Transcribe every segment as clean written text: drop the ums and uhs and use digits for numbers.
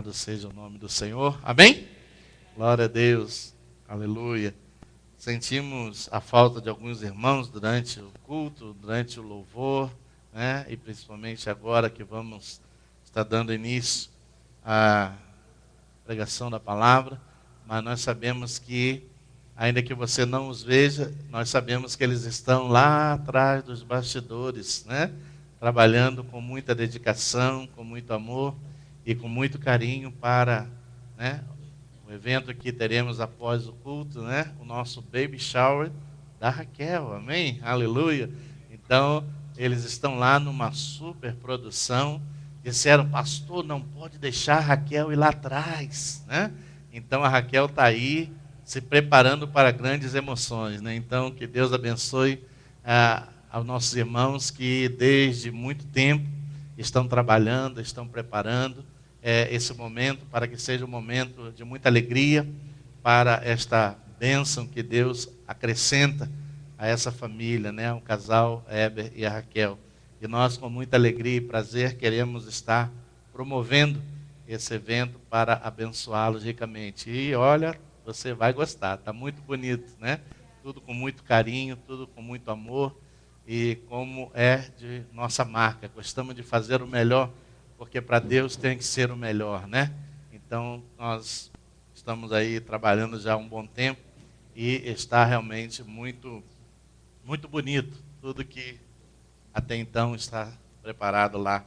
Louvado seja o nome do Senhor. Amém? Glória a Deus. Aleluia. Sentimos a falta de alguns irmãos durante o culto, durante o louvor, né? E principalmente agora que vamos estar dando início à pregação da palavra. Mas nós sabemos que, ainda que você não os veja, nós sabemos que eles estão lá atrás dos bastidores, né? Trabalhando com muita dedicação, com muito amor e com muito carinho para, né, o evento que teremos após o culto, né, o nosso baby shower da Raquel, amém? Aleluia! Então, eles estão lá numa super produção, disseram, pastor, não pode deixar a Raquel ir lá atrás, né? Então, a Raquel está aí, se preparando para grandes emoções, né? Então, que Deus abençoe aos nossos irmãos que desde muito tempo estão trabalhando, estão preparando esse momento para que seja um momento de muita alegria para esta bênção que Deus acrescenta a essa família, né? O casal Heber e a Raquel. E nós, com muita alegria e prazer, queremos estar promovendo esse evento para abençoá-los ricamente. E olha, você vai gostar, está muito bonito, né? Tudo com muito carinho, tudo com muito amor e como é de nossa marca. Gostamos de fazer o melhor, porque para Deus tem que ser o melhor, né? Então, nós estamos aí trabalhando já há um bom tempo e está realmente muito, muito bonito tudo que até então está preparado lá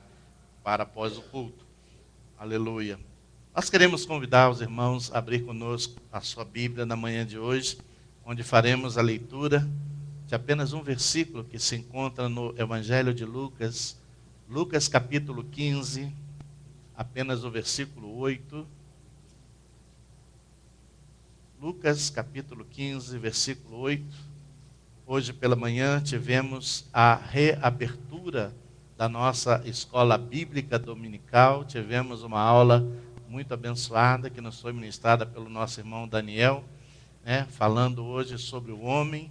para após o culto. Aleluia. Nós queremos convidar os irmãos a abrir conosco a sua Bíblia na manhã de hoje, onde faremos a leitura de apenas um versículo que se encontra no Evangelho de Lucas, Lucas capítulo 15, apenas o versículo 8. Lucas capítulo 15, versículo 8. Hoje pela manhã tivemos a reabertura da nossa escola bíblica dominical. Tivemos uma aula muito abençoada que nos foi ministrada pelo nosso irmão Daniel, né, falando hoje sobre o homem,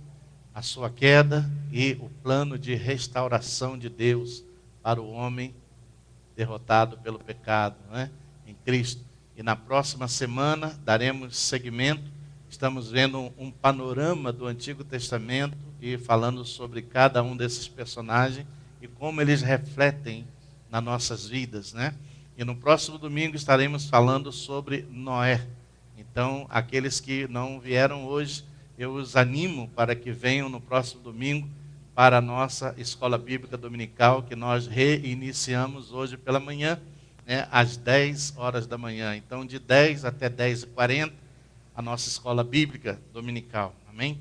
a sua queda e o plano de restauração de Deus para o homem derrotado pelo pecado, né, em Cristo. E na próxima semana daremos seguimento. Estamos vendo um panorama do Antigo Testamento e falando sobre cada um desses personagens e como eles refletem nas nossas vidas, né? E no próximo domingo estaremos falando sobre Noé. Então, aqueles que não vieram hoje, eu os animo para que venham no próximo domingo para a nossa escola bíblica dominical, que nós reiniciamos hoje pela manhã, né, às 10 horas da manhã. Então, de 10 até 10h40, a nossa escola bíblica dominical. Amém?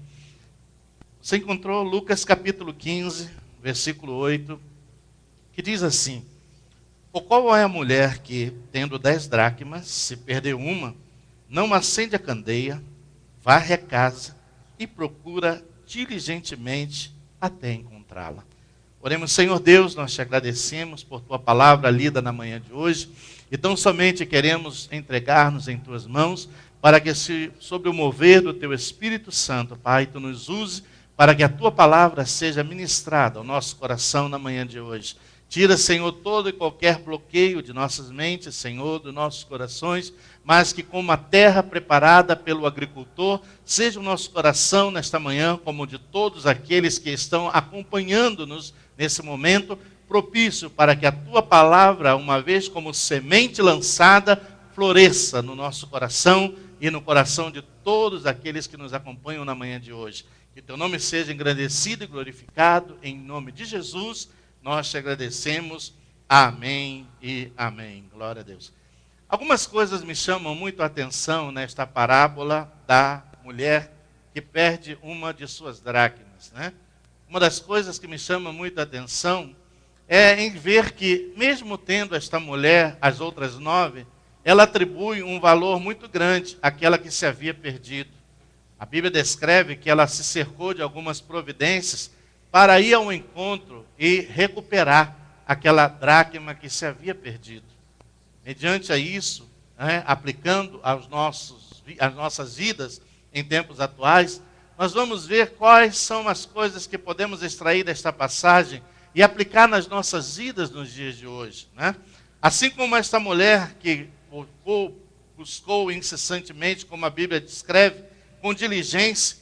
Você encontrou Lucas capítulo 15, versículo 8, que diz assim: ou qual é a mulher que, tendo 10 dracmas, se perder uma, não acende a candeia, varre a casa e procura diligentemente até encontrá-la? Oremos. Senhor Deus, nós te agradecemos por tua palavra lida na manhã de hoje, e tão somente queremos entregar-nos em tuas mãos, para que sob o mover do teu Espírito Santo, Pai, tu nos use, para que a tua palavra seja ministrada ao nosso coração na manhã de hoje. Tira, Senhor, todo e qualquer bloqueio de nossas mentes, Senhor, dos nossos corações, mas que como a terra preparada pelo agricultor, seja o nosso coração nesta manhã, como o de todos aqueles que estão acompanhando-nos nesse momento, propício para que a tua palavra, uma vez como semente lançada, floresça no nosso coração e no coração de todos aqueles que nos acompanham na manhã de hoje. Que teu nome seja engrandecido e glorificado, em nome de Jesus, nós te agradecemos. Amém e amém. Glória a Deus. Algumas coisas me chamam muito a atenção nesta parábola da mulher que perde uma de suas dracmas, né? Uma das coisas que me chama muito a atenção é em ver que, mesmo tendo esta mulher as outras 9, ela atribui um valor muito grande àquela que se havia perdido. A Bíblia descreve que ela se cercou de algumas providências para ir ao encontro e recuperar aquela dracma que se havia perdido. Mediante a isso, né, aplicando às nossas vidas em tempos atuais, nós vamos ver quais são as coisas que podemos extrair desta passagem e aplicar nas nossas vidas nos dias de hoje, né? Assim como esta mulher que o buscou incessantemente, como a Bíblia descreve, com diligência,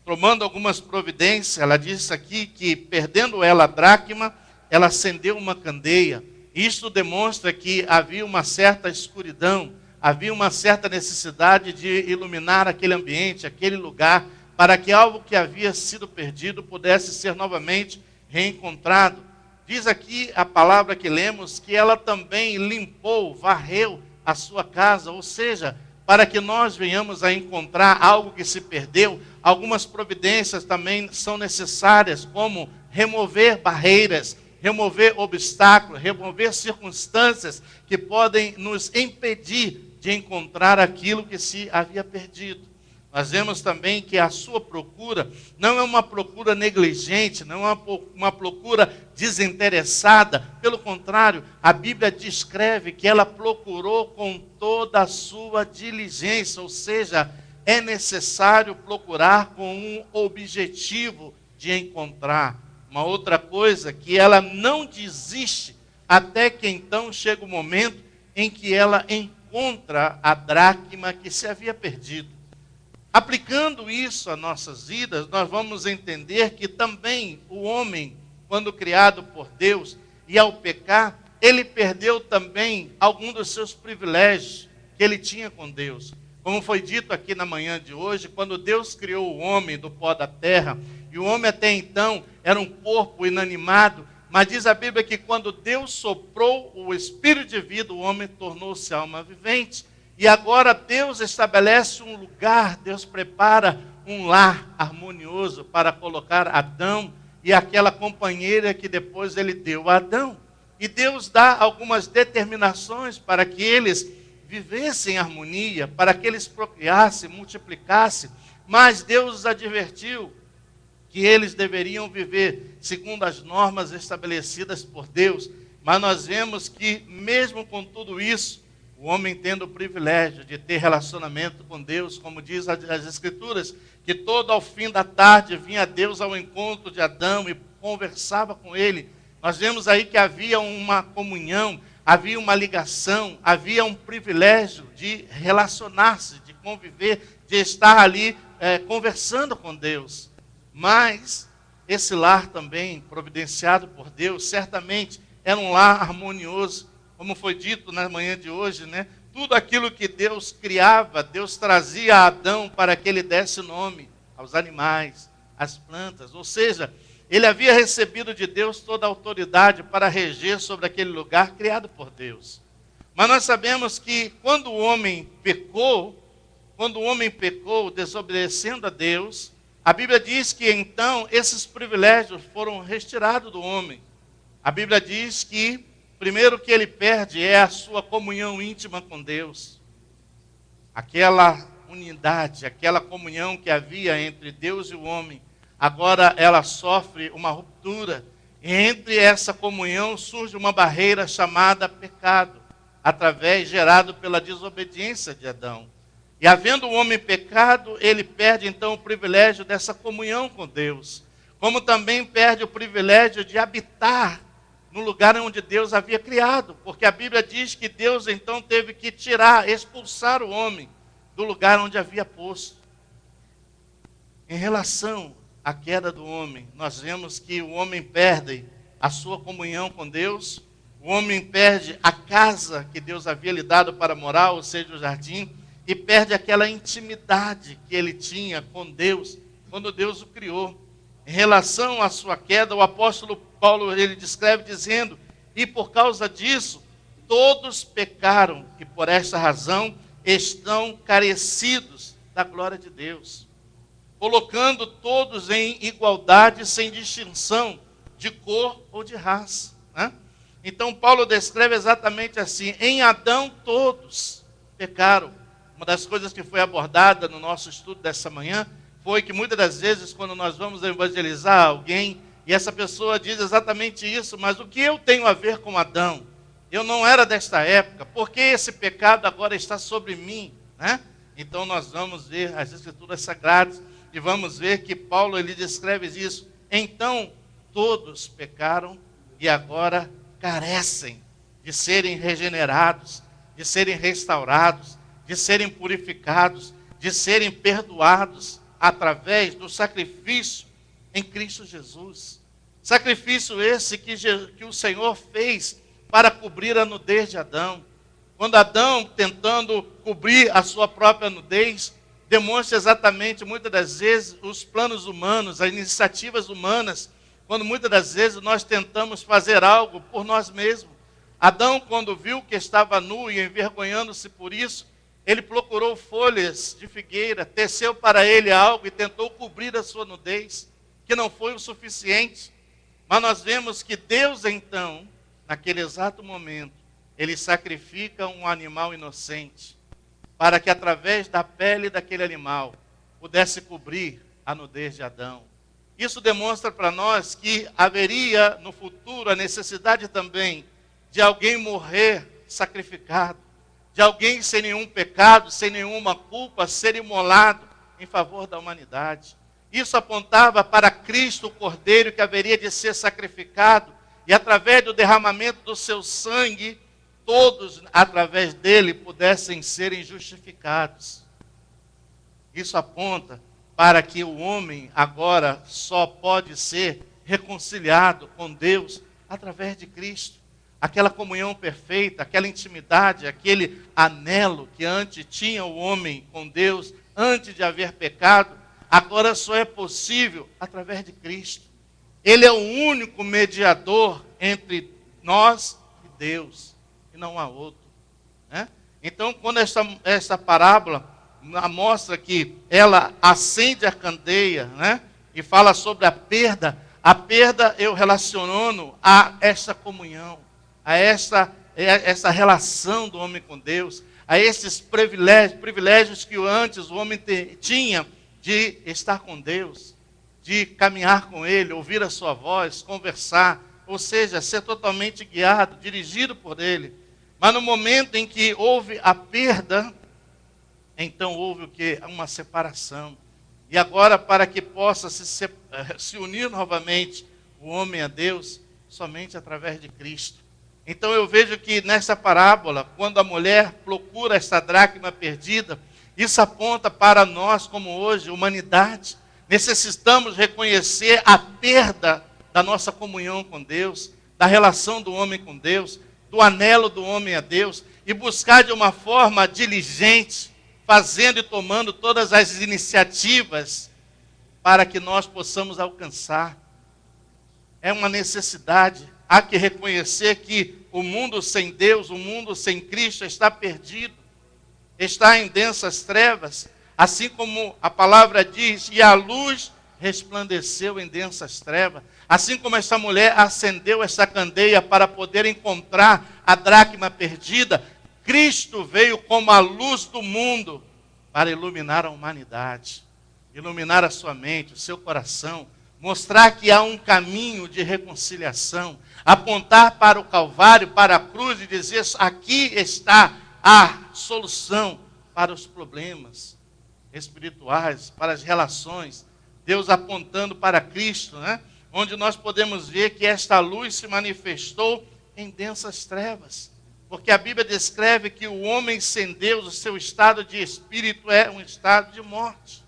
tomando algumas providências. Ela diz aqui que, perdendo ela a dracma, ela acendeu uma candeia. Isto demonstra que havia uma certa escuridão, havia uma certa necessidade de iluminar aquele ambiente, aquele lugar, para que algo que havia sido perdido pudesse ser novamente reencontrado. Diz aqui a palavra que lemos que ela também limpou, varreu a sua casa, ou seja, para que nós venhamos a encontrar algo que se perdeu, algumas providências também são necessárias, como remover barreiras, remover obstáculos, remover circunstâncias que podem nos impedir de encontrar aquilo que se havia perdido. Nós vemos também que a sua procura não é uma procura negligente, não é uma procura desinteressada. Pelo contrário, a Bíblia descreve que ela procurou com toda a sua diligência, ou seja, é necessário procurar com um objetivo de encontrar. Uma outra coisa, que ela não desiste até que então chega o momento em que ela encontra a dracma que se havia perdido. Aplicando isso a nossas vidas, nós vamos entender que também o homem, quando criado por Deus e ao pecar, ele perdeu também algum dos seus privilégios que ele tinha com Deus. Como foi dito aqui na manhã de hoje, quando Deus criou o homem do pó da terra, e o homem até então era um corpo inanimado, mas diz a Bíblia que quando Deus soprou o espírito de vida, o homem tornou-se alma vivente. E agora Deus estabelece um lugar, Deus prepara um lar harmonioso para colocar Adão e aquela companheira que depois ele deu a Adão. E Deus dá algumas determinações para que eles vivessem em harmonia, para que eles procriassem, multiplicassem. Mas Deus os advertiu que eles deveriam viver segundo as normas estabelecidas por Deus. Mas nós vemos que mesmo com tudo isso, o homem tendo o privilégio de ter relacionamento com Deus, como diz as Escrituras, que todo ao fim da tarde vinha Deus ao encontro de Adão e conversava com ele. Nós vemos aí que havia uma comunhão, havia uma ligação, havia um privilégio de relacionar-se, de conviver, de estar ali conversando com Deus. Mas esse lar também, providenciado por Deus, certamente era um lar harmonioso. Como foi dito na manhã de hoje, né? Tudo aquilo que Deus criava, Deus trazia a Adão para que ele desse nome aos animais, às plantas. Ou seja, ele havia recebido de Deus toda a autoridade para reger sobre aquele lugar criado por Deus. Mas nós sabemos que quando o homem pecou, desobedecendo a Deus, a Bíblia diz que então esses privilégios foram retirados do homem. A Bíblia diz que primeiro que ele perde é a sua comunhão íntima com Deus. Aquela unidade, aquela comunhão que havia entre Deus e o homem, agora ela sofre uma ruptura. E entre essa comunhão surge uma barreira chamada pecado, gerado pela desobediência de Adão. E havendo o homem pecado, ele perde então o privilégio dessa comunhão com Deus. Como também perde o privilégio de habitar no lugar onde Deus havia criado, porque a Bíblia diz que Deus então teve que expulsar o homem do lugar onde havia posto. Em relação à queda do homem, nós vemos que o homem perde a sua comunhão com Deus, o homem perde a casa que Deus havia lhe dado para morar, ou seja, o jardim, e perde aquela intimidade que ele tinha com Deus, quando Deus o criou. Em relação à sua queda, o apóstolo Paulo ele descreve dizendo, e por causa disso, todos pecaram, e por esta razão estão carecidos da glória de Deus, colocando todos em igualdade, sem distinção de cor ou de raça. Né? Então Paulo descreve exatamente assim, em Adão todos pecaram. Uma das coisas que foi abordada no nosso estudo dessa manhã, foi que muitas das vezes quando nós vamos evangelizar alguém, e essa pessoa diz exatamente isso, mas o que eu tenho a ver com Adão? Eu não era desta época, por que esse pecado agora está sobre mim? Né? Então nós vamos ver as Escrituras Sagradas, e vamos ver que Paulo ele descreve isso. Então todos pecaram, e agora carecem de serem regenerados, de serem restaurados, de serem purificados, de serem perdoados através do sacrifício em Cristo Jesus. Sacrifício esse que o Senhor fez para cobrir a nudez de Adão. Quando Adão, tentando cobrir a sua própria nudez, demonstra exatamente, muitas das vezes, os planos humanos, as iniciativas humanas, quando muitas das vezes nós tentamos fazer algo por nós mesmos. Adão, quando viu que estava nu e envergonhando-se por isso, ele procurou folhas de figueira, teceu para ele algo e tentou cobrir a sua nudez, que não foi o suficiente. Mas nós vemos que Deus, então, naquele exato momento, ele sacrifica um animal inocente, para que através da pele daquele animal pudesse cobrir a nudez de Adão. Isso demonstra para nós que haveria no futuro a necessidade também de alguém morrer sacrificado, de alguém sem nenhum pecado, sem nenhuma culpa, ser imolado em favor da humanidade. Isso apontava para Cristo, o Cordeiro, que haveria de ser sacrificado, e através do derramamento do seu sangue, todos, através dele, pudessem serem justificados. Isso aponta para que o homem agora só pode ser reconciliado com Deus através de Cristo. Aquela comunhão perfeita, aquela intimidade, aquele anelo que antes tinha o homem com Deus, antes de haver pecado, agora só é possível através de Cristo. Ele é o único mediador entre nós e Deus, e não há outro, né? Então, quando essa parábola mostra que ela acende a candeia, né, e fala sobre a perda eu relaciono a essa comunhão, a essa relação do homem com Deus, a esses privilégios que antes o homem tinha de estar com Deus, de caminhar com Ele, ouvir a sua voz, conversar, ou seja, ser totalmente guiado, dirigido por Ele. Mas no momento em que houve a perda, então houve o quê? Uma separação. E agora, para que possa se unir novamente o homem a Deus, somente através de Cristo. Então eu vejo que nessa parábola, quando a mulher procura essa dracma perdida, isso aponta para nós, como hoje, humanidade. Necessitamos reconhecer a perda da nossa comunhão com Deus, da relação do homem com Deus, do anelo do homem a Deus, e buscar de uma forma diligente, fazendo e tomando todas as iniciativas para que nós possamos alcançar. É uma necessidade. Há que reconhecer que o mundo sem Deus, o mundo sem Cristo está perdido, está em densas trevas, assim como a palavra diz, e a luz resplandeceu em densas trevas. Assim como essa mulher acendeu essa candeia para poder encontrar a dracma perdida, Cristo veio como a luz do mundo para iluminar a humanidade, iluminar a sua mente, o seu coração, mostrar que há um caminho de reconciliação, apontar para o Calvário, para a cruz e dizer, aqui está a solução para os problemas espirituais, para as relações. Deus apontando para Cristo, né? Onde nós podemos ver que esta luz se manifestou em densas trevas. Porque a Bíblia descreve que o homem sem Deus, o seu estado de espírito é um estado de morte.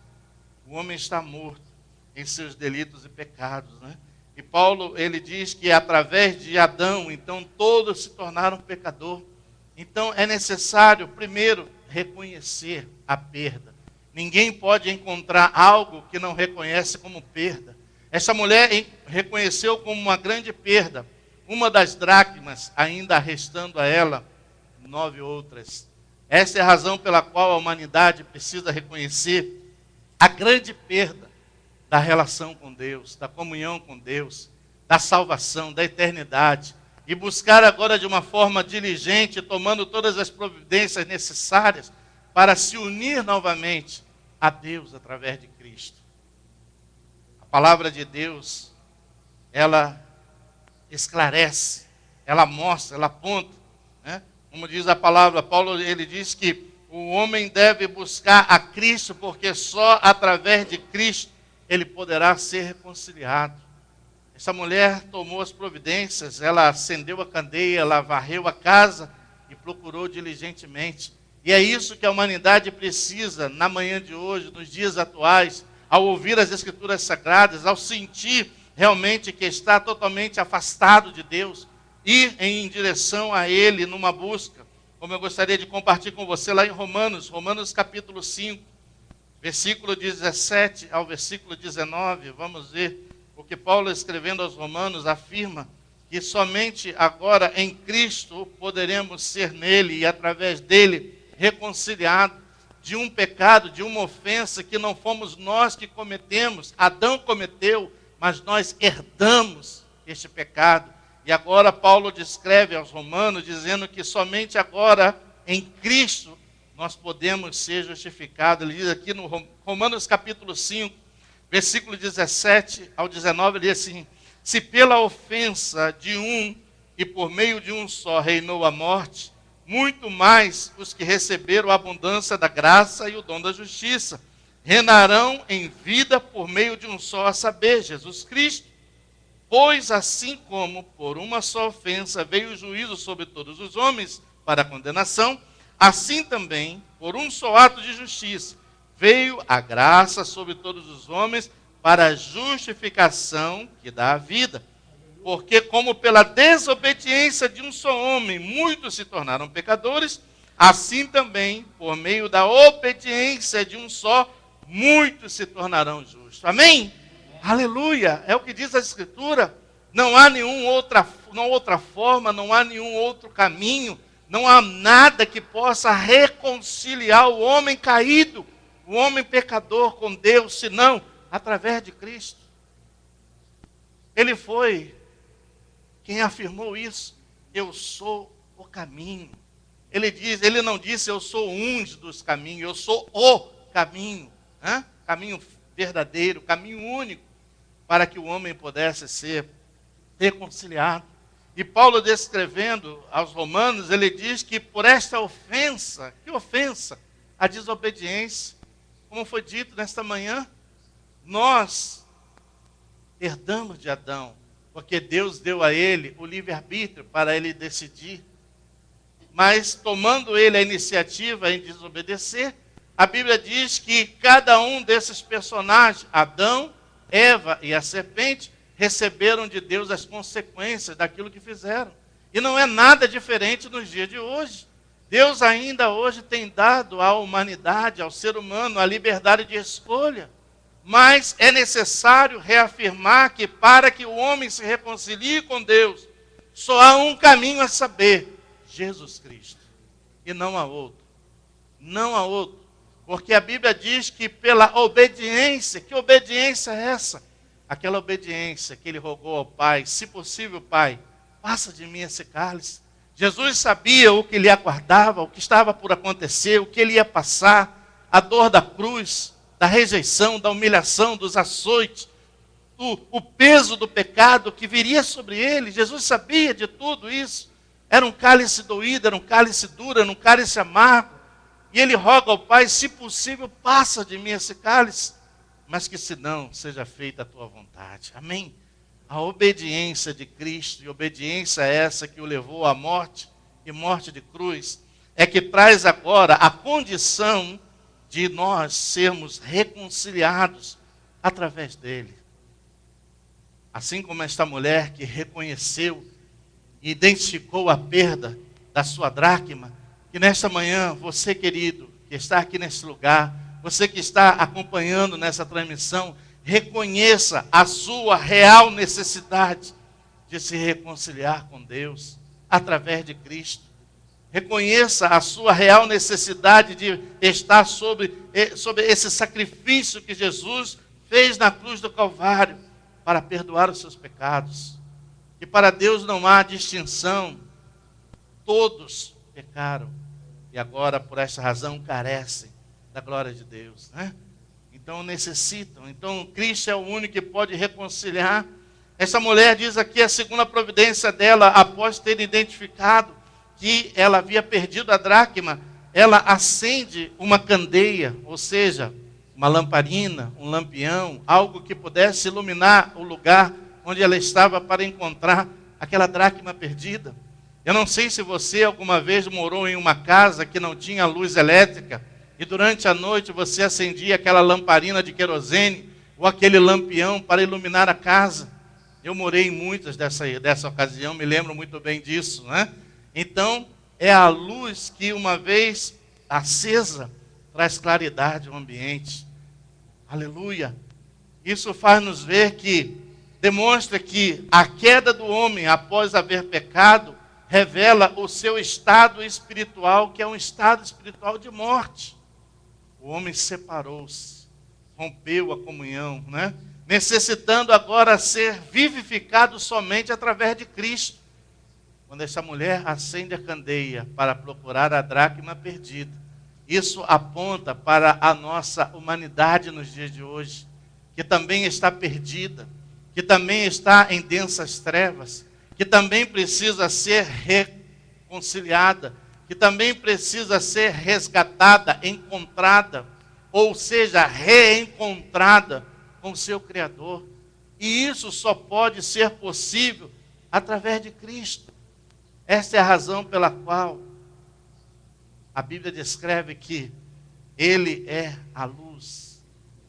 O homem está morto em seus delitos e pecados, né? E Paulo, ele diz que através de Adão, então todos se tornaram pecador. Então é necessário, primeiro, reconhecer a perda. Ninguém pode encontrar algo que não reconhece como perda. Essa mulher reconheceu como uma grande perda uma das dracmas, ainda restando a ela 9 outras. Essa é a razão pela qual a humanidade precisa reconhecer a grande perda da relação com Deus, da comunhão com Deus, da salvação, da eternidade. E buscar agora de uma forma diligente, tomando todas as providências necessárias para se unir novamente a Deus através de Cristo. A palavra de Deus, ela esclarece, ela mostra, ela aponta, né? Como diz a palavra, Paulo, ele diz que o homem deve buscar a Cristo, porque só através de Cristo ele poderá ser reconciliado. Essa mulher tomou as providências, ela acendeu a candeia, ela varreu a casa, e procurou diligentemente. E é isso que a humanidade precisa na manhã de hoje, nos dias atuais, ao ouvir as Escrituras Sagradas, ao sentir realmente que está totalmente afastado de Deus, ir em direção a Ele numa busca, como eu gostaria de compartilhar com você lá em Romanos capítulo 5, versículo 17 ao versículo 19, vamos ver o que Paulo, escrevendo aos Romanos, afirma que somente agora em Cristo poderemos ser nele e através dele reconciliados de um pecado, de uma ofensa que não fomos nós que cometemos, Adão cometeu, mas nós herdamos este pecado. E agora Paulo descreve aos Romanos, dizendo que somente agora em Cristo nós podemos ser justificados. Ele diz aqui no Romanos capítulo 5, versículo 17 ao 19, ele diz assim: se pela ofensa de um e por meio de um só reinou a morte, muito mais os que receberam a abundância da graça e o dom da justiça reinarão em vida por meio de um só, a saber, Jesus Cristo. Pois assim como por uma só ofensa veio o juízo sobre todos os homens para a condenação, assim também, por um só ato de justiça, veio a graça sobre todos os homens para a justificação que dá a vida. Porque como pela desobediência de um só homem muitos se tornaram pecadores, assim também, por meio da obediência de um só, muitos se tornarão justos. Amém? Aleluia! É o que diz a Escritura. Não há outra forma, não há nenhum outro caminho, não há nada que possa reconciliar o homem caído, o homem pecador com Deus, senão através de Cristo. Ele foi quem afirmou isso. Eu sou o caminho. Ele não disse eu sou um dos caminhos, eu sou o caminho. Caminho verdadeiro, caminho único, para que o homem pudesse ser reconciliado. E Paulo, descrevendo aos Romanos, ele diz que por esta ofensa, que ofensa? A desobediência. Como foi dito nesta manhã, nós herdamos de Adão, porque Deus deu a ele o livre-arbítrio para ele decidir. Mas tomando ele a iniciativa em desobedecer, a Bíblia diz que cada um desses personagens, Adão, Eva e a serpente, receberam de Deus as consequências daquilo que fizeram. E não é nada diferente nos dias de hoje. Deus ainda hoje tem dado à humanidade, ao ser humano, a liberdade de escolha. Mas é necessário reafirmar que para que o homem se reconcilie com Deus, só há um caminho a saber: Jesus Cristo. E não há outro. Não há outro. Porque a Bíblia diz que pela obediência, que obediência é essa? Aquela obediência que ele rogou ao Pai: se possível, Pai, passa de mim esse cálice. Jesus sabia o que lhe aguardava, o que estava por acontecer, o que ele ia passar, a dor da cruz, da rejeição, da humilhação, dos açoites, o peso do pecado que viria sobre ele. Jesus sabia de tudo isso. Era um cálice doído, era um cálice duro, era um cálice amargo. E ele roga ao Pai: se possível, passa de mim esse cálice, mas que se não, seja feita a tua vontade. Amém? A obediência de Cristo, e obediência essa que o levou à morte, e morte de cruz, é que traz agora a condição de nós sermos reconciliados através dele. Assim como esta mulher que reconheceu e identificou a perda da sua dracma, que nesta manhã, você querido, que está aqui nesse lugar, você que está acompanhando nessa transmissão, reconheça a sua real necessidade de se reconciliar com Deus através de Cristo. Reconheça a sua real necessidade de estar sobre esse sacrifício que Jesus fez na cruz do Calvário para perdoar os seus pecados. E para Deus não há distinção. Todos pecaram e agora, por esta razão, carecem da glória de Deus, né? Então necessitam. Então Cristo é o único que pode reconciliar. Essa mulher diz aqui a segunda providência dela, após ter identificado que ela havia perdido a dracma, ela acende uma candeia, ou seja, uma lamparina, um lampião, algo que pudesse iluminar o lugar onde ela estava para encontrar aquela dracma perdida. Eu não sei se você alguma vez morou em uma casa que não tinha luz elétrica e durante a noite você acendia aquela lamparina de querosene ou aquele lampião para iluminar a casa. Eu morei em muitas dessa ocasião, me lembro muito bem disso, né? Então, é a luz que uma vez acesa traz claridade ao ambiente. Aleluia! Isso faz nos ver que, demonstra que a queda do homem após haver pecado, revela o seu estado espiritual, que é um estado espiritual de morte. O homem separou-se, rompeu a comunhão, né? Necessitando agora ser vivificado somente através de Cristo. Quando essa mulher acende a candeia para procurar a dracma perdida, isso aponta para a nossa humanidade nos dias de hoje, que também está perdida, que também está em densas trevas, que também precisa ser reconciliada, que também precisa ser resgatada, encontrada, ou seja, reencontrada com o seu Criador. E isso só pode ser possível através de Cristo. Esta é a razão pela qual a Bíblia descreve que Ele é a luz.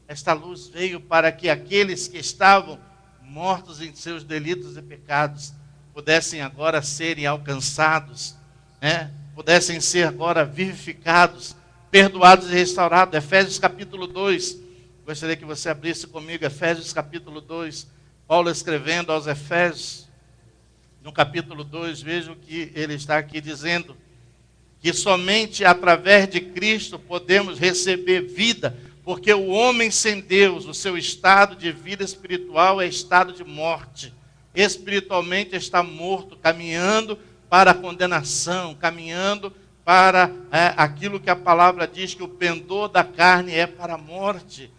Esta luz veio para que aqueles que estavam mortos em seus delitos e pecados pudessem agora serem alcançados, né? Pudessem ser agora vivificados, perdoados e restaurados. Efésios capítulo 2. Gostaria que você abrisse comigo Efésios capítulo 2. Paulo escrevendo aos Efésios, no capítulo 2, veja o que ele está aqui dizendo. Que somente através de Cristo podemos receber vida, porque o homem sem Deus, o seu estado de vida espiritual é estado de morte. Espiritualmente está morto, caminhando para a condenação, caminhando para aquilo que a palavra diz, que o pendor da carne é para a morte.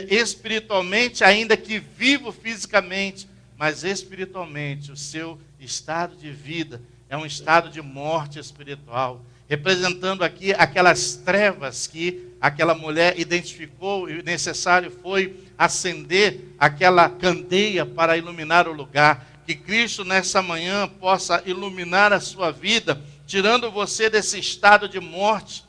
Espiritualmente, ainda que vivo fisicamente, mas espiritualmente o seu estado de vida é um estado de morte espiritual, representando aqui aquelas trevas que aquela mulher identificou e necessário foi acender aquela candeia para iluminar o lugar. Que Cristo nessa manhã possa iluminar a sua vida, tirando você desse estado de morte,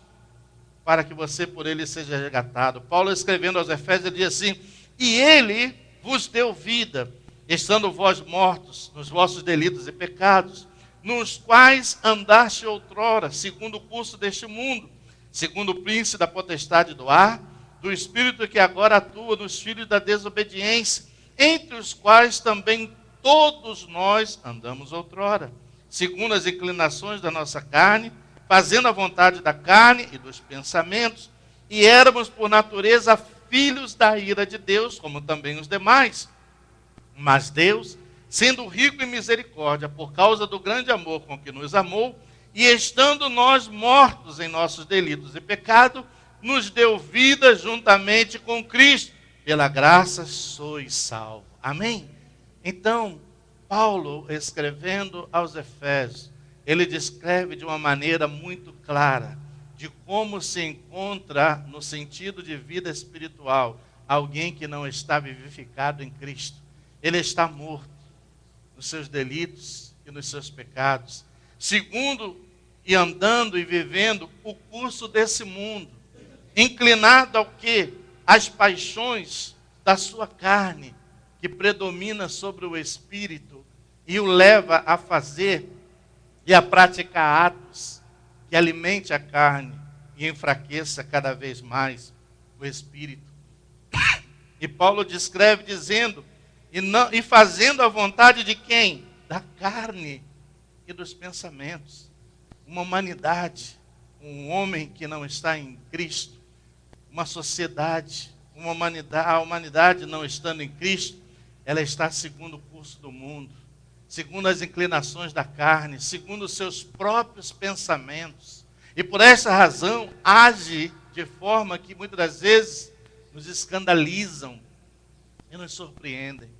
para que você por ele seja resgatado. Paulo escrevendo aos Efésios diz assim: e ele vos deu vida, estando vós mortos nos vossos delitos e pecados, nos quais andaste outrora, segundo o curso deste mundo, segundo o príncipe da potestade do ar, do espírito que agora atua nos filhos da desobediência, entre os quais também todos nós andamos outrora, segundo as inclinações da nossa carne, fazendo a vontade da carne e dos pensamentos, e éramos por natureza filhos da ira de Deus, como também os demais. Mas Deus, sendo rico em misericórdia, por causa do grande amor com que nos amou, e estando nós mortos em nossos delitos e pecado, nos deu vida juntamente com Cristo. Pela graça sois salvos. Amém? Então, Paulo, escrevendo aos Efésios, ele descreve de uma maneira muito clara de como se encontra, no sentido de vida espiritual, alguém que não está vivificado em Cristo. Ele está morto nos seus delitos e nos seus pecados, segundo e andando e vivendo o curso desse mundo, inclinado ao quê? As paixões da sua carne, que predomina sobre o espírito e o leva a fazer e a praticar atos que alimente a carne e enfraqueça cada vez mais o espírito. E Paulo descreve dizendo, e fazendo a vontade de quem? Da carne e dos pensamentos. Uma humanidade, um homem que não está em Cristo, uma sociedade, a humanidade não estando em Cristo, ela está segundo o curso do mundo, segundo as inclinações da carne, segundo os seus próprios pensamentos. E por essa razão, age de forma que muitas das vezes nos escandalizam e nos surpreendem.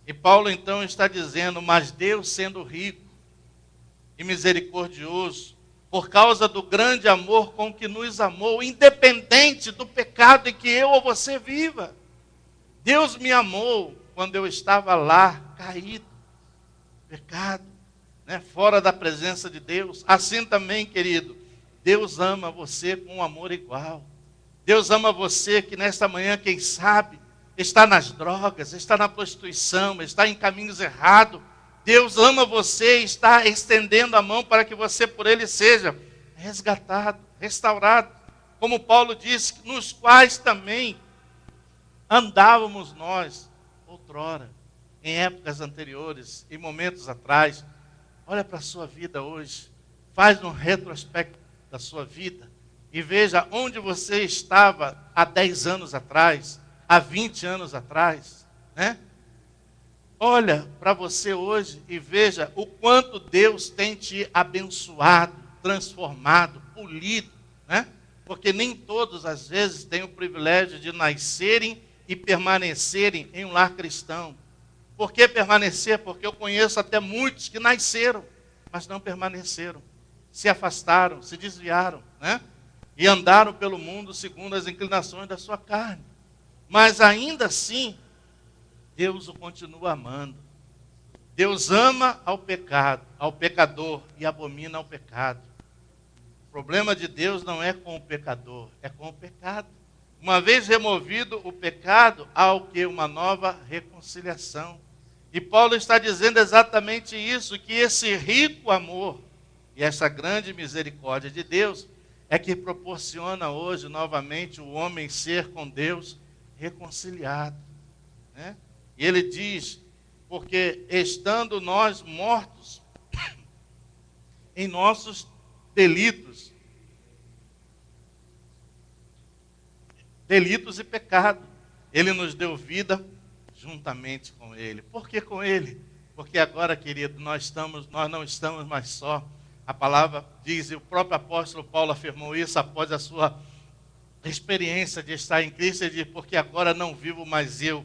E Paulo então está dizendo, mas Deus sendo rico e misericordioso, por causa do grande amor com que nos amou, independente do pecado em que eu ou você viva. Deus me amou quando eu estava lá, caído, pecado, né, fora da presença de Deus. Assim também, querido, Deus ama você com um amor igual. Deus ama você que nesta manhã, quem sabe, está nas drogas, está na prostituição, está em caminhos errados. Deus ama você e está estendendo a mão para que você por Ele seja resgatado, restaurado. Como Paulo disse, nos quais também andávamos nós outrora, em épocas anteriores, em momentos atrás. Olha para a sua vida hoje, faz um retrospecto da sua vida e veja onde você estava há 10 anos atrás, há 20 anos atrás, né? Olha para você hoje e veja o quanto Deus tem te abençoado, transformado, polido, né? Porque nem todos, às vezes, têm o privilégio de nascerem e permanecerem em um lar cristão. Por que permanecer? Porque eu conheço até muitos que nasceram, mas não permaneceram. Se afastaram, se desviaram, né? E andaram pelo mundo segundo as inclinações da sua carne. Mas ainda assim, Deus o continua amando. Deus ama ao pecado, ao pecador e abomina ao pecado. O problema de Deus não é com o pecador, é com o pecado. Uma vez removido o pecado, há o que? Uma nova reconciliação. E Paulo está dizendo exatamente isso, que esse rico amor e essa grande misericórdia de Deus é que proporciona hoje novamente o homem ser com Deus reconciliado, né? E ele diz, porque estando nós mortos em nossos delitos e pecado, Ele nos deu vida juntamente com Ele. Por que com Ele? Porque agora, querido, nós não estamos mais só. A palavra diz, e o próprio apóstolo Paulo afirmou isso após a sua experiência de estar em Cristo. Ele diz, porque agora não vivo mais eu,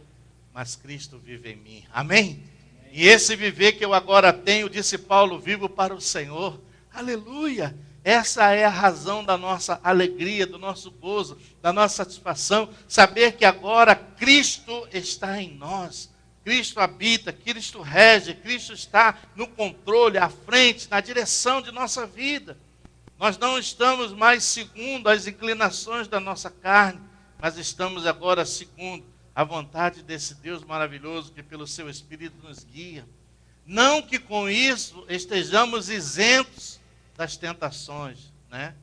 mas Cristo vive em mim. Amém? E esse viver que eu agora tenho, disse Paulo, vivo para o Senhor. Aleluia! Essa é a razão da nossa alegria, do nosso gozo, da nossa satisfação. Saber que agora Cristo está em nós. Cristo habita, Cristo rege, Cristo está no controle, à frente, na direção de nossa vida. Nós não estamos mais segundo as inclinações da nossa carne, mas estamos agora segundo a vontade desse Deus maravilhoso que pelo seu Espírito nos guia. Não que com isso estejamos isentos das tentações, né?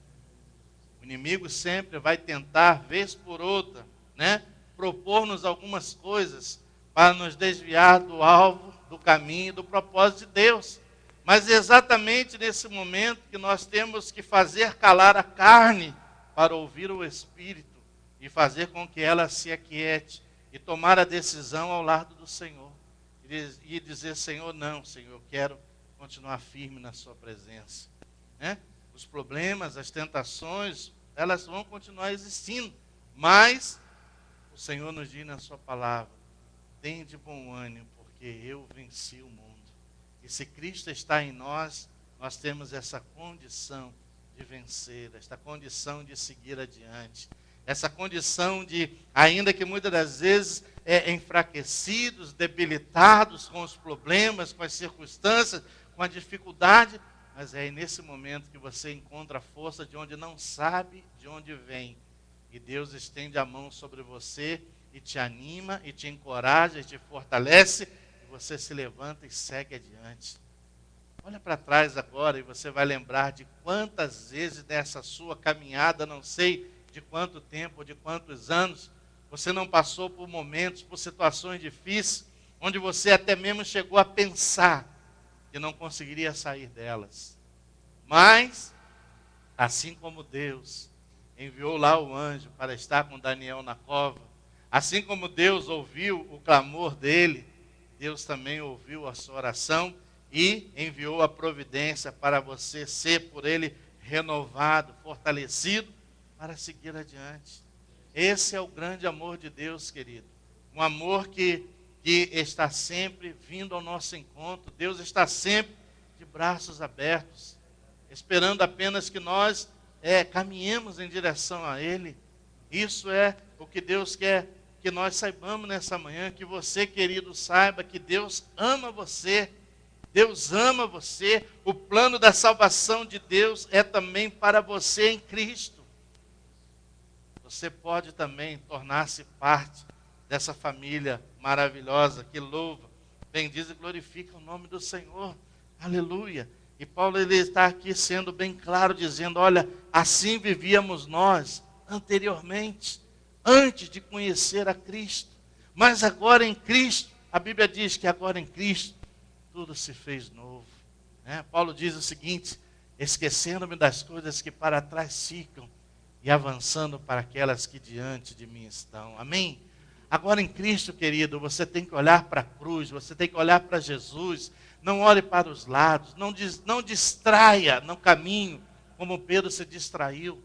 O inimigo sempre vai tentar, vez por outra, né, propor-nos algumas coisas para nos desviar do alvo, do caminho, do propósito de Deus. Mas é exatamente nesse momento que nós temos que fazer calar a carne para ouvir o Espírito e fazer com que ela se aquiete e tomar a decisão ao lado do Senhor. E dizer, Senhor, não, Senhor, eu quero continuar firme na sua presença. Né? Os problemas, as tentações, elas vão continuar existindo, mas o Senhor nos diz na sua palavra, tem de bom ânimo, porque eu venci o mundo. E se Cristo está em nós, nós temos essa condição de vencer, esta condição de seguir adiante, essa condição de, ainda que muitas das vezes enfraquecidos, debilitados com os problemas, com as circunstâncias, com a dificuldade, mas é nesse momento que você encontra a força de onde não sabe de onde vem. E Deus estende a mão sobre você e te anima, e te encoraja, e te fortalece, e você se levanta e segue adiante. Olha para trás agora e você vai lembrar de quantas vezes nessa sua caminhada, não sei de quanto tempo, de quantos anos, você não passou por momentos, por situações difíceis, onde você até mesmo chegou a pensar que não conseguiria sair delas. Mas, assim como Deus enviou lá o anjo para estar com Daniel na cova, assim como Deus ouviu o clamor dele, Deus também ouviu a sua oração e enviou a providência para você ser por ele renovado, fortalecido, para seguir adiante. Esse é o grande amor de Deus, querido. Um amor que está sempre vindo ao nosso encontro. Deus está sempre de braços abertos, esperando apenas que nós caminhemos em direção a Ele. Isso é o que Deus quer que nós saibamos nessa manhã, que você, querido, saiba que Deus ama você, Deus ama você. O plano da salvação de Deus é também para você em Cristo. Você pode também tornar-se parte dessa família maravilhosa que louva, bendiz e glorifica o nome do Senhor. Aleluia. E Paulo ele está aqui sendo bem claro, dizendo, olha, assim vivíamos nós anteriormente, antes de conhecer a Cristo. Mas agora em Cristo, a Bíblia diz que agora em Cristo, tudo se fez novo. Paulo diz o seguinte, esquecendo-me das coisas que para trás ficam e avançando para aquelas que diante de mim estão. Amém? Agora em Cristo, querido, você tem que olhar para a cruz, você tem que olhar para Jesus. Não olhe para os lados, não distraia no caminho, como Pedro se distraiu.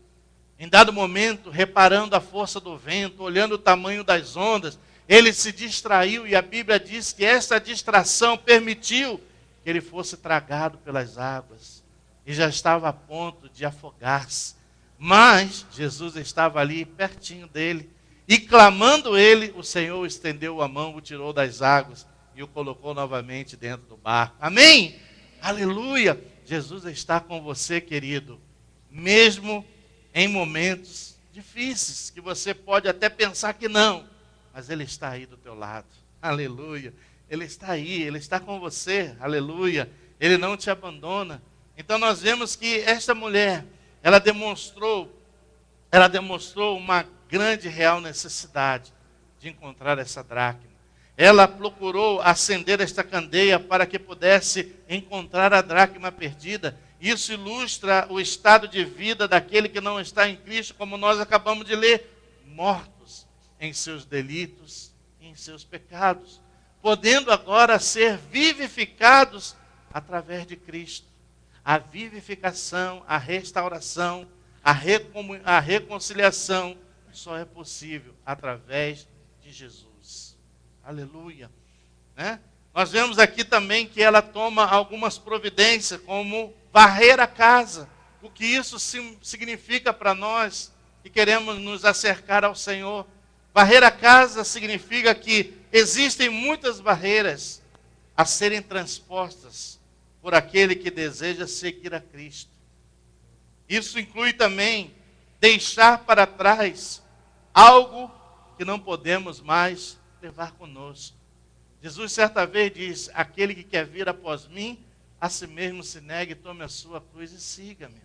Em dado momento, reparando a força do vento, olhando o tamanho das ondas, ele se distraiu e a Bíblia diz que essa distração permitiu que ele fosse tragado pelas águas. E já estava a ponto de afogar-se. Mas Jesus estava ali pertinho dele. E clamando ele, o Senhor estendeu a mão, o tirou das águas e o colocou novamente dentro do barco. Amém? Aleluia! Jesus está com você, querido. Mesmo em momentos difíceis, que você pode até pensar que não. Mas Ele está aí do teu lado. Aleluia. Ele está aí, Ele está com você. Aleluia. Ele não te abandona. Então nós vemos que esta mulher, ela demonstrou uma grande real necessidade de encontrar essa dracma. Ela procurou acender esta candeia para que pudesse encontrar a dracma perdida. Isso ilustra o estado de vida daquele que não está em Cristo, como nós acabamos de ler, mortos em seus delitos e em seus pecados, podendo agora ser vivificados através de Cristo. A vivificação, a restauração, a reconciliação só é possível através de Jesus. Aleluia. Nós vemos aqui também que ela toma algumas providências, como varrer a casa. O que isso significa para nós que queremos nos acercar ao Senhor? Varrer a casa significa que existem muitas barreiras a serem transpostas por aquele que deseja seguir a Cristo. Isso inclui também deixar para trás algo que não podemos mais levar conosco. Jesus certa vez diz, aquele que quer vir após mim, a si mesmo se negue, tome a sua cruz e siga-me.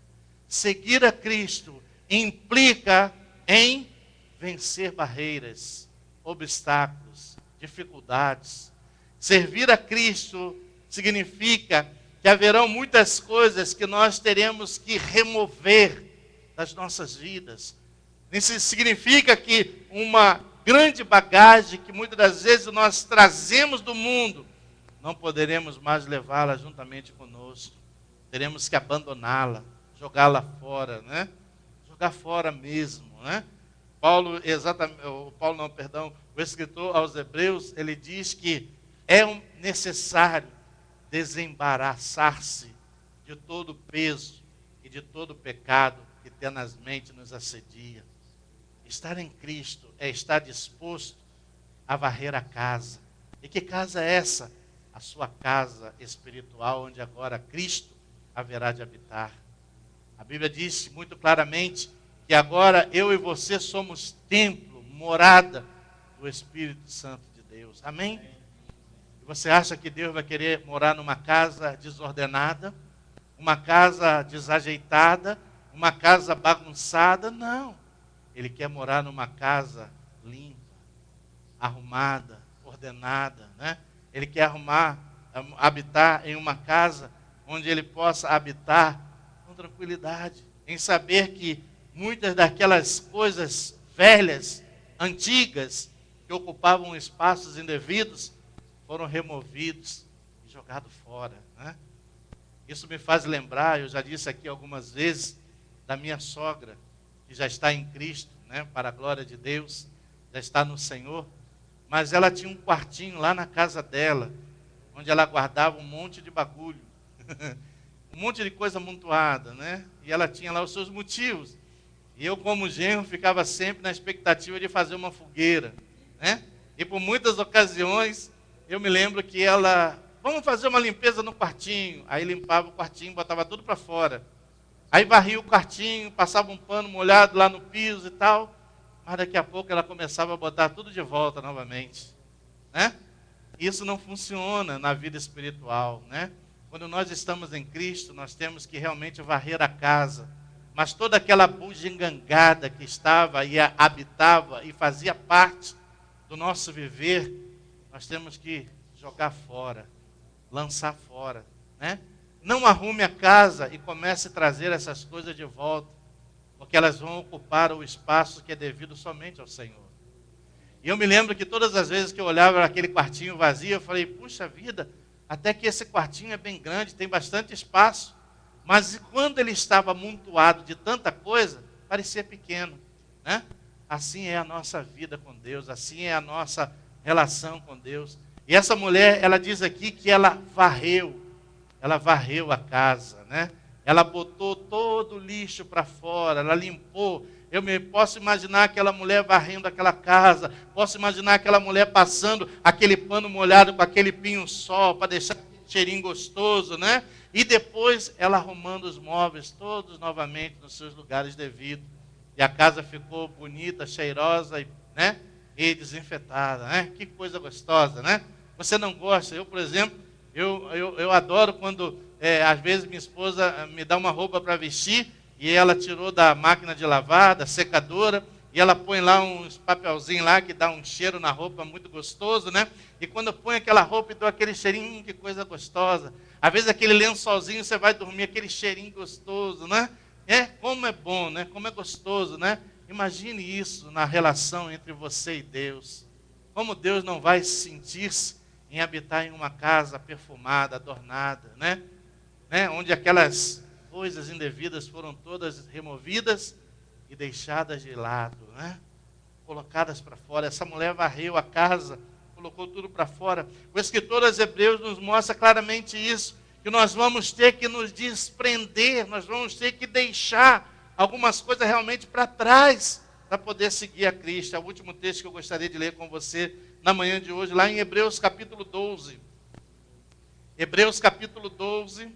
Seguir a Cristo implica em vencer barreiras, obstáculos, dificuldades. Servir a Cristo significa que haverão muitas coisas que nós teremos que remover das nossas vidas. Isso significa que uma grande bagagem que muitas das vezes nós trazemos do mundo, não poderemos mais levá-la juntamente conosco. Teremos que abandoná-la, jogá-la fora, Jogar fora mesmo, O escritor aos Hebreus, ele diz que é necessário desembaraçar-se de todo o peso e de todo o pecado que tenazmente nos assedia. Estar em Cristo é estar disposto a varrer a casa. E que casa é essa? A sua casa espiritual, onde agora Cristo haverá de habitar. A Bíblia diz muito claramente que agora eu e você somos templo, morada do Espírito Santo de Deus. Amém? E você acha que Deus vai querer morar numa casa desordenada? Uma casa desajeitada? Uma casa bagunçada? Não. Ele quer morar numa casa limpa, arrumada, ordenada, Ele quer habitar em uma casa onde ele possa habitar com tranquilidade, em saber que muitas daquelas coisas velhas, antigas, que ocupavam espaços indevidos, foram removidos e jogados fora. Isso me faz lembrar, eu já disse aqui algumas vezes, da minha sogra, que já está em Cristo, para a glória de Deus, já está no Senhor, mas ela tinha um quartinho lá na casa dela, onde ela guardava um monte de bagulho, um monte de coisa amontoada, E ela tinha lá os seus motivos. E eu, como genro, ficava sempre na expectativa de fazer uma fogueira, E por muitas ocasiões, eu me lembro que ela vamos fazer uma limpeza no quartinho. Aí limpava o quartinho, botava tudo para fora. Aí varria o quartinho, passava um pano molhado lá no piso e tal. Mas daqui a pouco ela começava a botar tudo de volta novamente, né? Isso não funciona na vida espiritual, né? Quando nós estamos em Cristo, nós temos que realmente varrer a casa. Mas toda aquela bugigangada que estava e habitava e fazia parte do nosso viver, nós temos que jogar fora, lançar fora, né? Não arrume a casa e comece a trazer essas coisas de volta, porque elas vão ocupar o espaço que é devido somente ao Senhor. E eu me lembro que todas as vezes que eu olhava aquele quartinho vazio, eu falei, puxa vida, até que esse quartinho é bem grande, tem bastante espaço. Mas quando ele estava amontoado de tanta coisa, parecia pequeno, né? Assim é a nossa vida com Deus, assim é a nossa relação com Deus. E essa mulher, ela diz aqui que ela varreu a casa, né? Ela botou todo o lixo para fora, ela limpou. Posso imaginar aquela mulher varrendo aquela casa, posso imaginar aquela mulher passando aquele pano molhado com aquele pinho-sol para deixar aquele cheirinho gostoso, né? E depois ela arrumando os móveis todos novamente nos seus lugares devidos. E a casa ficou bonita, cheirosa, né? E desinfetada, né? Que coisa gostosa, né? Você não gosta? Eu, por exemplo, eu adoro quando, às vezes, minha esposa me dá uma roupa para vestir, e ela tirou da máquina de lavar, da secadora, e ela põe lá uns papelzinhos lá, que dá um cheiro na roupa muito gostoso, né? E quando eu ponho aquela roupa e dou aquele cheirinho, que coisa gostosa. Às vezes aquele lençolzinho, você vai dormir, aquele cheirinho gostoso, né? Como é bom, né? Como é gostoso, né? Imagine isso na relação entre você e Deus. Como Deus não vai sentir-se em habitar em uma casa perfumada, adornada, né? Onde aquelas coisas indevidas foram todas removidas e deixadas de lado, né? Colocadas para fora. Essa mulher varreu a casa, colocou tudo para fora. O escritor aos Hebreus nos mostra claramente isso, que nós vamos ter que nos desprender, nós vamos ter que deixar algumas coisas realmente para trás, para poder seguir a Cristo. É o último texto que eu gostaria de ler com você na manhã de hoje, lá em Hebreus capítulo 12. Hebreus capítulo 12,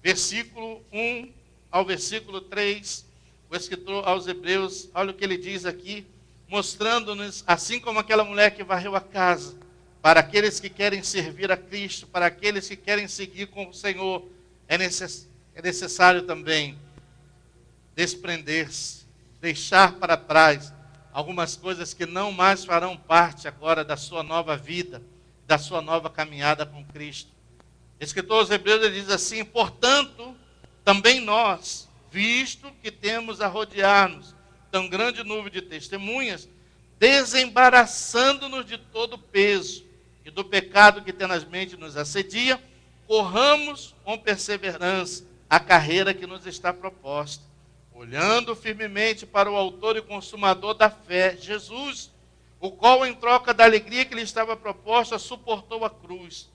versículo 1 ao versículo 3, o escritor aos Hebreus, olha o que ele diz aqui, mostrando-nos, assim como aquela mulher que varreu a casa, para aqueles que querem servir a Cristo, para aqueles que querem seguir com o Senhor, é necessário também desprender-se, deixar para trás algumas coisas que não mais farão parte agora da sua nova vida, da sua nova caminhada com Cristo. O escritor aos Hebreus ele diz assim, portanto, também nós, visto que temos a rodear-nos tão grande nuvem de testemunhas, desembaraçando-nos de todo o peso e do pecado que tenazmente nos assedia, corramos com perseverança a carreira que nos está proposta, olhando firmemente para o autor e consumador da fé, Jesus, o qual, em troca da alegria que lhe estava proposta, suportou a cruz,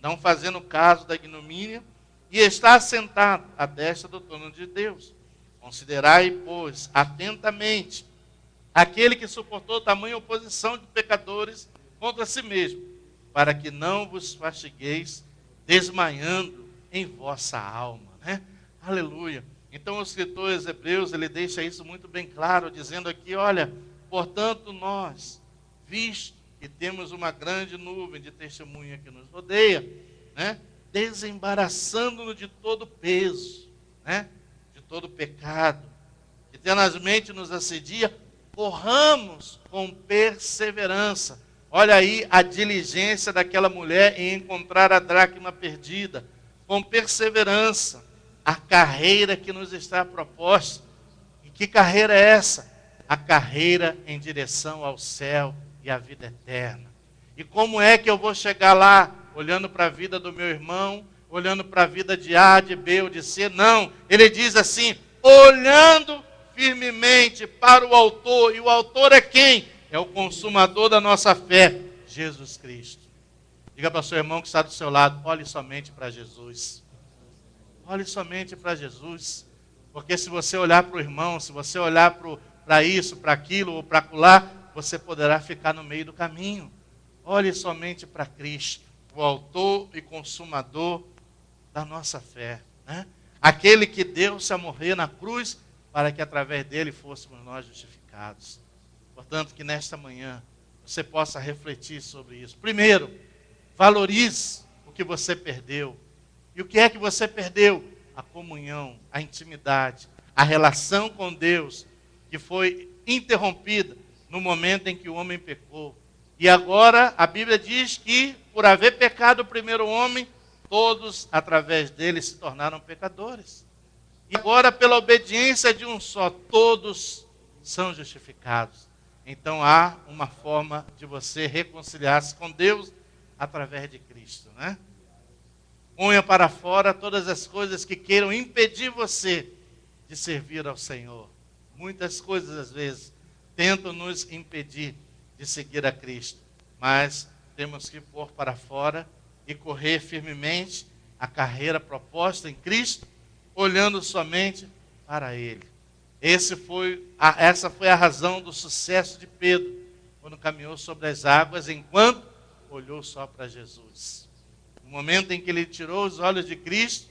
não fazendo caso da ignomínia, e está assentado à destra do trono de Deus. Considerai, pois, atentamente aquele que suportou tamanha oposição de pecadores contra si mesmo, para que não vos fastigueis desmaiando em vossa alma, né? Aleluia. Então o escritor aos Hebreus, ele deixa isso muito bem claro, dizendo aqui, olha, portanto nós, visto que temos uma grande nuvem de testemunha que nos rodeia, né? Desembaraçando-nos de todo peso, né? De todo pecado, que tenazmente nos assedia, corramos com perseverança. Olha aí a diligência daquela mulher em encontrar a dracma perdida, com perseverança, a carreira que nos está proposta. E que carreira é essa? A carreira em direção ao céu e à vida eterna. E como é que eu vou chegar lá, olhando para a vida do meu irmão, olhando para a vida de A, de B ou de C? Não, ele diz assim, olhando firmemente para o autor, e o autor é quem? É o consumador da nossa fé, Jesus Cristo. Diga para o seu irmão que está do seu lado, olhe somente para Jesus. Olhe somente para Jesus. Porque se você olhar para o irmão, se você olhar para isso, para aquilo ou para acolá, você poderá ficar no meio do caminho. Olhe somente para Cristo, o autor e consumador da nossa fé, né? Aquele que deu-se a morrer na cruz para que através dele fôssemos nós justificados. Portanto, que nesta manhã você possa refletir sobre isso. Primeiro, valorize o que você perdeu. E o que é que você perdeu? A comunhão, a intimidade, a relação com Deus, que foi interrompida no momento em que o homem pecou. E agora a Bíblia diz que, por haver pecado o primeiro homem, todos através dele se tornaram pecadores. E agora, pela obediência de um só, todos são justificados. Então há uma forma de você reconciliar-se com Deus através de Cristo, né? Ponha para fora todas as coisas que queiram impedir você de servir ao Senhor. Muitas coisas, às vezes, tentam nos impedir de seguir a Cristo. Mas temos que pôr para fora e correr firmemente a carreira proposta em Cristo, olhando somente para Ele. Essa foi a razão do sucesso de Pedro, quando caminhou sobre as águas, enquanto olhou só para Jesus. No momento em que ele tirou os olhos de Cristo,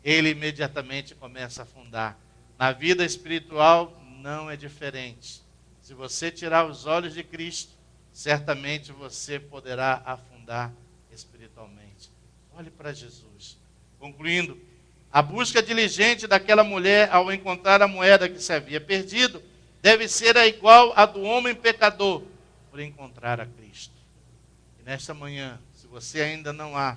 ele imediatamente começa a afundar. Na vida espiritual não é diferente. Se você tirar os olhos de Cristo, certamente você poderá afundar espiritualmente. Olhe para Jesus. Concluindo, a busca diligente daquela mulher ao encontrar a moeda que se havia perdido deve ser igual à do homem pecador por encontrar a Cristo. E nesta manhã, se você ainda não há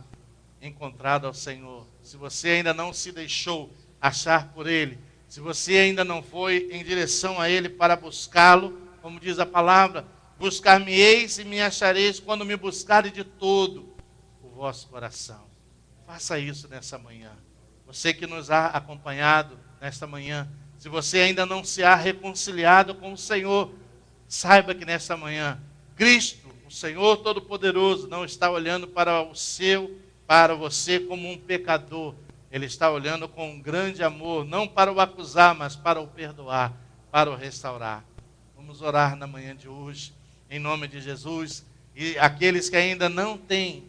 encontrado ao Senhor, se você ainda não se deixou achar por Ele, se você ainda não foi em direção a Ele para buscá-lo, como diz a palavra, buscar-me-eis e me achareis quando me buscarem de todo o vosso coração. Faça isso nessa manhã. Você que nos ha acompanhado nesta manhã, se você ainda não se há reconciliado com o Senhor, saiba que nesta manhã, Cristo, o Senhor Todo-Poderoso, não está olhando para você como um pecador. Ele está olhando com um grande amor, não para o acusar, mas para o perdoar, para o restaurar. Vamos orar na manhã de hoje, em nome de Jesus. E aqueles que ainda não têm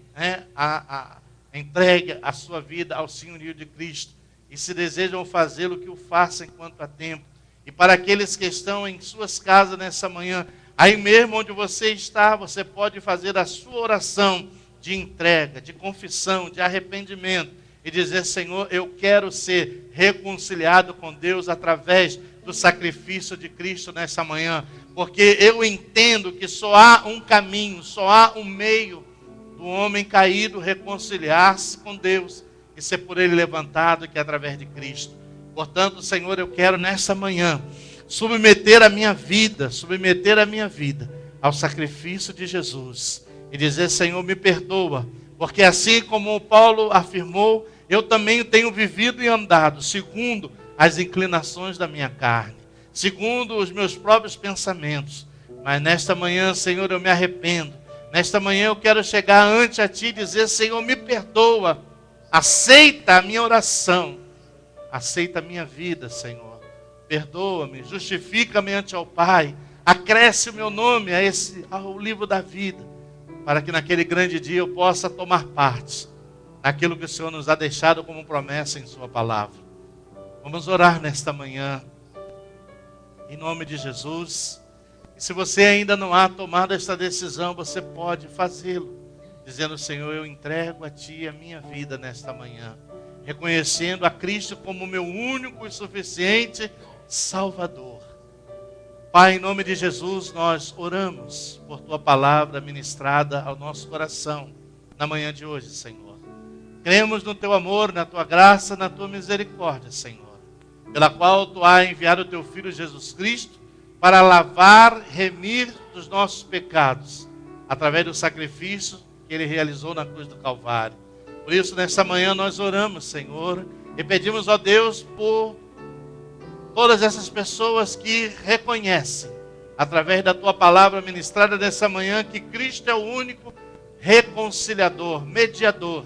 entregue a sua vida ao senhorio de Cristo, e se desejam fazê-lo, que o façam enquanto há tempo. E para aqueles que estão em suas casas nessa manhã, aí mesmo onde você está, você pode fazer a sua oração de entrega, de confissão, de arrependimento, e dizer: Senhor, eu quero ser reconciliado com Deus através do sacrifício de Cristo nessa manhã, porque eu entendo que só há um caminho, só há um meio do homem caído reconciliar-se com Deus e ser por Ele levantado, que é através de Cristo. Portanto, Senhor, eu quero nessa manhã submeter a minha vida ao sacrifício de Jesus e dizer: Senhor, me perdoa, porque assim como Paulo afirmou, eu também tenho vivido e andado segundo as inclinações da minha carne, segundo os meus próprios pensamentos. Mas nesta manhã, Senhor, eu me arrependo. Nesta manhã eu quero chegar ante a Ti e dizer: Senhor, me perdoa, aceita a minha oração, aceita a minha vida, Senhor. Perdoa-me, justifica-me ante ao Pai, acresce o meu nome ao livro da vida, para que naquele grande dia eu possa tomar parte naquilo que o Senhor nos ha deixado como promessa em Sua palavra. Vamos orar nesta manhã, em nome de Jesus. E se você ainda não há tomado esta decisão, você pode fazê-lo, dizendo: Senhor, eu entrego a Ti a minha vida nesta manhã, reconhecendo a Cristo como meu único e suficiente Salvador. Pai, em nome de Jesus, nós oramos por Tua palavra ministrada ao nosso coração na manhã de hoje, Senhor. Cremos no Teu amor, na Tua graça, na Tua misericórdia, Senhor, pela qual Tu has enviado o Teu Filho Jesus Cristo para lavar, remir dos nossos pecados, através do sacrifício que Ele realizou na cruz do Calvário. Por isso, nesta manhã nós oramos, Senhor, e pedimos, ó Deus, por todas essas pessoas que reconhecem, através da Tua palavra ministrada nessa manhã, que Cristo é o único reconciliador, mediador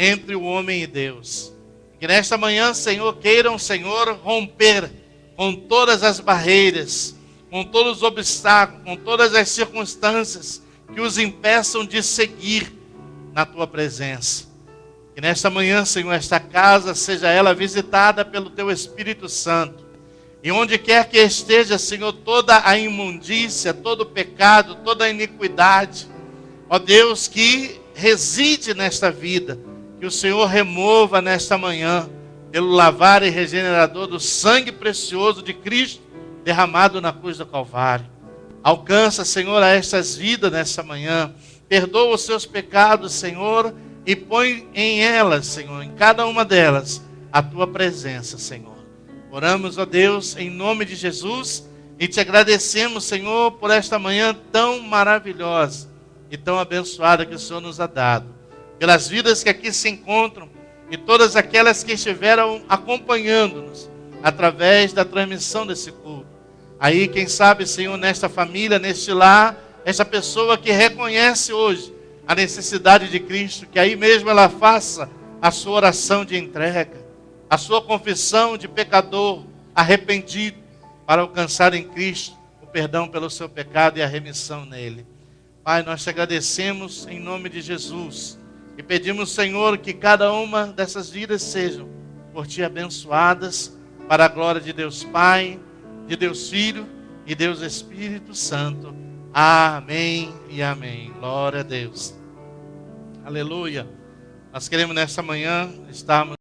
entre o homem e Deus. Que nesta manhã, Senhor, queiram, Senhor, romper com todas as barreiras, com todos os obstáculos, com todas as circunstâncias que os impeçam de seguir na tua presença. Que nesta manhã, Senhor, esta casa seja ela visitada pelo teu Espírito Santo. E onde quer que esteja, Senhor, toda a imundícia, todo o pecado, toda a iniquidade, ó Deus, que reside nesta vida, que o Senhor remova nesta manhã, pelo lavar e regenerador do sangue precioso de Cristo, derramado na cruz do Calvário. Alcança, Senhor, a estas vidas nesta manhã. Perdoa os seus pecados, Senhor, e põe em elas, Senhor, em cada uma delas, a tua presença, Senhor. Oramos, ó Deus, em nome de Jesus, e te agradecemos, Senhor, por esta manhã tão maravilhosa e tão abençoada que o Senhor nos ha dado. Pelas vidas que aqui se encontram e todas aquelas que estiveram acompanhando-nos através da transmissão desse culto. Aí, quem sabe, Senhor, nesta família, neste lar, esta pessoa que reconhece hoje a necessidade de Cristo, que aí mesmo ela faça a sua oração de entrega, a sua confissão de pecador arrependido, para alcançar em Cristo o perdão pelo seu pecado e a remissão nele. Pai, nós te agradecemos em nome de Jesus e pedimos, Senhor, que cada uma dessas vidas sejam por ti abençoadas para a glória de Deus Pai, de Deus Filho e Deus Espírito Santo. Amém e amém. Glória a Deus. Aleluia. Nós queremos nesta manhã estarmos